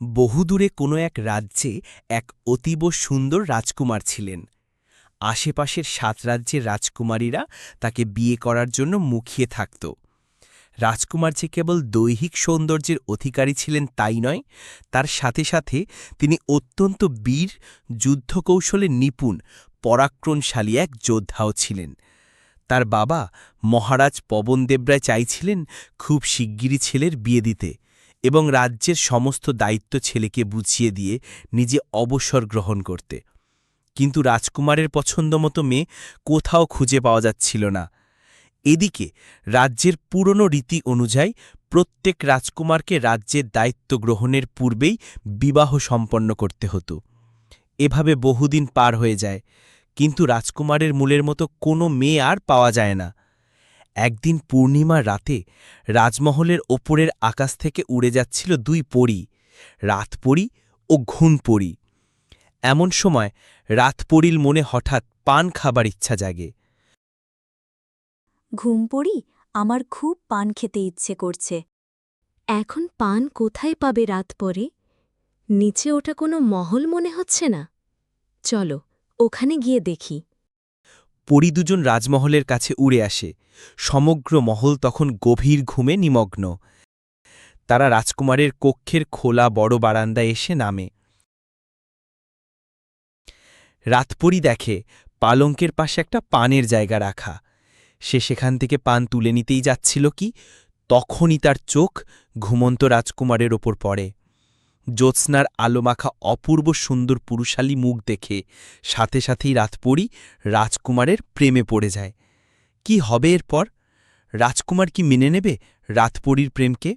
বহুদূরে কোনো এক রাজ্যে এক অতীব সুন্দর রাজকুমার ছিলেন। আশেপাশের ৭ রাজ্যের রাজকুমারীরা তাকে বিয়ে করার জন্য মুখিয়ে থাকত। রাজকুমার যে কেবল দৈহিক সৌন্দর্যের অধিকারী ছিলেন তাই নয়, তার সাথে সাথে তিনি অত্যন্ত বীর, যুদ্ধকৌশলে নিপুণ, পরাক্রমশালী এক যোদ্ধাও ছিলেন। তার বাবা মহারাজ পবনদেব রায় চাইছিলেন খুব শিগগিরই ছেলের বিয়ে দিতে এবং রাজ্যের সমস্ত দায়িত্ব ছেলেকে বুঝিয়ে দিয়ে নিজে অবসর গ্রহণ করতে। কিন্তু রাজকুমারের পছন্দমতো মেয়ে কোথাও খুঁজে পাওয়া যাচ্ছিল না। এদিকে রাজ্যের পুরনো রীতি অনুযায়ী প্রত্যেক রাজকুমারকে রাজ্যের দায়িত্ব গ্রহণের পূর্বেই বিবাহ সম্পন্ন করতে হতো। এভাবে বহুদিন পার হয়ে যায়, কিন্তু রাজকুমারের মূলের মতো কোনো মেয়ে আর পাওয়া যায় না। একদিন পূর্ণিমার রাতে রাজমহলের ওপরের আকাশ থেকে উড়ে যাচ্ছিল ২ পরী, রাতপরী ও ঘুণপরী। এমন সময় রাতপরীর মনে হঠাৎ পান খাবার ইচ্ছা জাগে। ঘুমপড়ি, আমার খুব পান খেতে ইচ্ছে করছে। এখন পান কোথায় পাবে রাত পরে? নিচে ওটা কোনো মহল মনে হচ্ছে না। চলো ওখানে গিয়ে দেখি। পরী দুজন রাজমহলের কাছে উড়ে আসে। সমগ্র মহল তখন গভীর ঘুমে নিমগ্ন। তারা রাজকুমারের কক্ষের খোলা বড় বারান্দায় এসে নামে। রাতপরী দেখে পালঙ্কের পাশে একটা পানের জায়গা রাখা। সে সেখান থেকে পান তুলে নিতেই যাচ্ছিল কি, তখনই তার চোখ ঘুমন্ত রাজকুমারের ওপর পড়ে। জ্যোৎস্নার আলোমাখা অপূর্ব সুন্দর পুরুষালী মুখ দেখে সাথে সাথেই রাতপরী রাজকুমারের প্রেমে পড়ে যায়। কি হবে এরপর? রাজকুমার কি মেনে নেবে রাতপরীর প্রেমকে?